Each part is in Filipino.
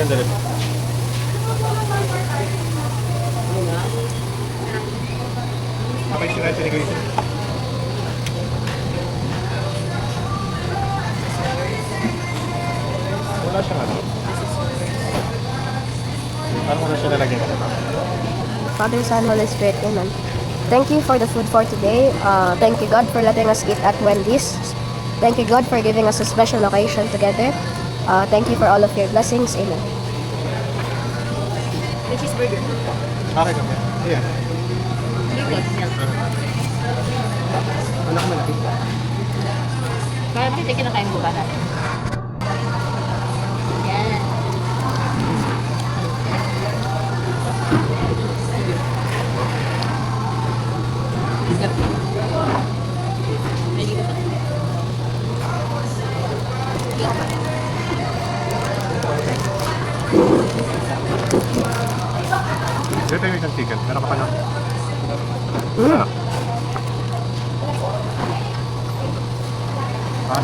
Maganda rin. Okay, sila si Grace. Wala siyang ano. Parang wala siya nalagyan ka na. Father, Son, Holy Spirit, Amen. Thank you for the food for today. Thank you, God, for letting us eat at Wendy's. Thank you, God, for giving us a special occasion together. Thank you for all of your blessings. Amen. The cheeseburger. Okay kami. Yeah. Bacon, milk. Anak malaki. Parang hindi kinakain ko ba natin? Yan. Ready ka ba? Yan pa. Dito tayo isang chicken. Meron ka pa lang. Mm.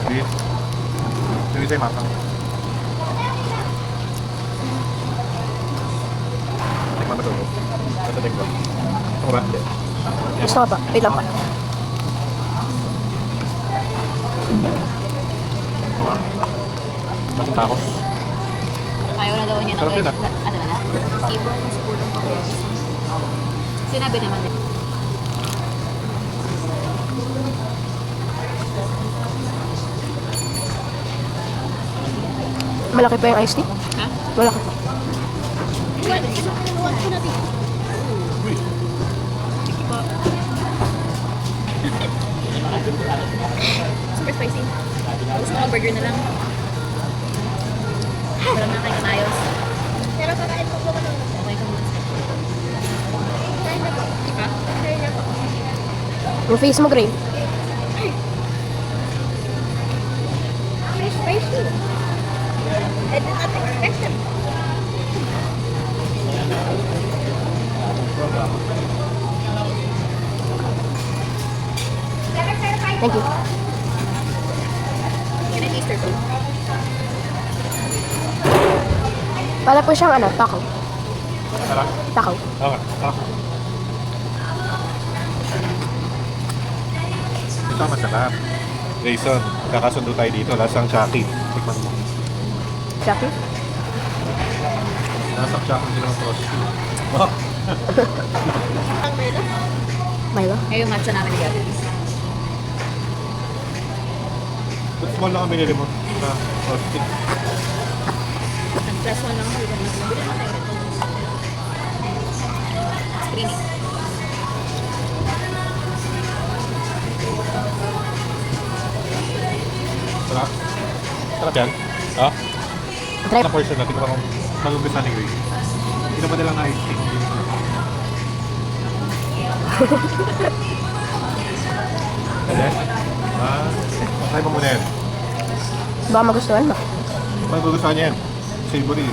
Sweet. Yung isa yung matang. Tikman ba ito? Ito tikman. Ito ba? Hindi. Gusto ko pa. Wait lang pa. Masang tacos. Ayaw na daw niya ng Sarap yun, ano na? Sinabi naman din. Malaki pa yung iced tea? Ha? Malaki pa. Uy. Super spicy. Gusto ko burger na lang. Wala na kayo ayos. Pero kakain po ko na. Okay ka muna. Kain na po. Ha? Kain na po. Yung face mo, Gray. Spicy. I did not expect it. Thank you. Can I taste your food? Para po siyang ano, taco. Sarap. Taco. Okay. Sarap. Ito masarap. Jason, kakasundo tayo dito. Lasang Chucky. Tikman mo. Chucky? Lasang Chucky din ang toast. Oh. Ang Milo? Milo? Ngayon matcha namin ni Gabby. Ba't small lang ang binili mo? Na toast stick. Ang plus one lang ako. Nabili naman tayo ito. Screening. Sarap. Sarap yan. Ah? Try. Sa portion natin kung mag-umpisa ni Grace. Hindi na ba nilang na-ice cream? Ayan. Try mo muna yan. Baka magustuhan mo. Magugustuhan niya yan. Savory.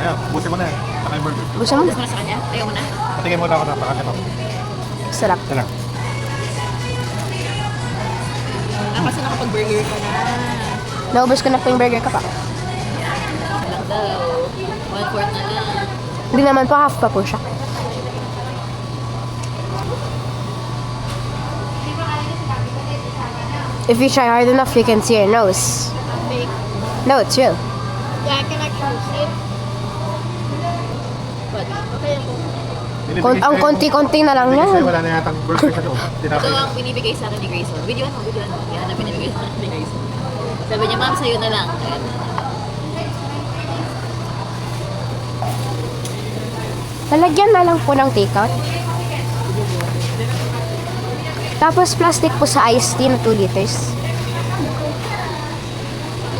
Ayan, buti mo na yan. Saka yung burger. Gusto mo na? Gusto mo na sa kanya? Ayaw mo na? Patingin muna ako na baka ito. Sarap. Ito lang. Kasi nakapag-burger ka na. Naubos ko na po yung burger ka pa. Lang daw. 1/4 na lang. Hindi naman po, half pa po siya. If you try hard enough, you can see your nose. Fake. No, it's real. Yeah, I can actually see it. But, okay ako. Ang konti-konti na lang Kasi yan. wala na yatang burger sa loob. Ito Tinapay na. ang binibigay sa akin ni Grayson. Videoan mo. Yan ang binibigay sa akin ni Grayson. Sabi niya, ma'am, sa'yo na lang. Ayan. Lalagyan na lang po ng takeout. Tapos plastic po sa iced tea na 2 liters.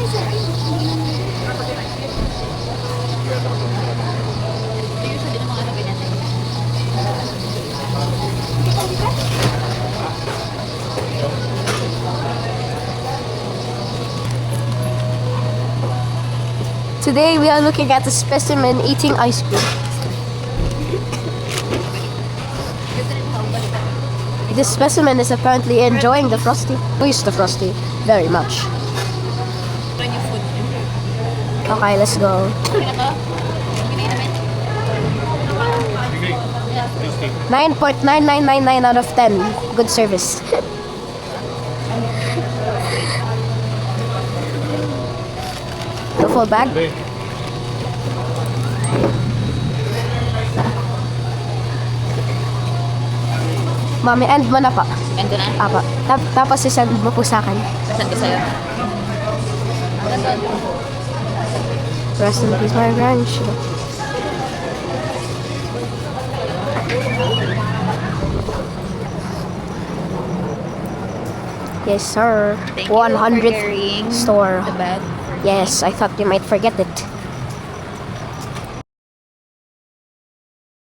Usually, ng mga ano ganyan. Today we are looking at the specimen eating ice cream. This specimen is apparently enjoying the frosty. We use the frosty very much. Try niyo food. Okay, let's go. Okay na to? Bigay namin. 9.9999 out of 10. Good service. The full bag? Mami, end mo na pa. End ko na. Apa. Tapos isend mo po sa akin. Saan ko sa'yo? Rest in peace, my branch. Yes, sir. Thank you for 100th carrying store. the bag. Yes, I thought you might forget it.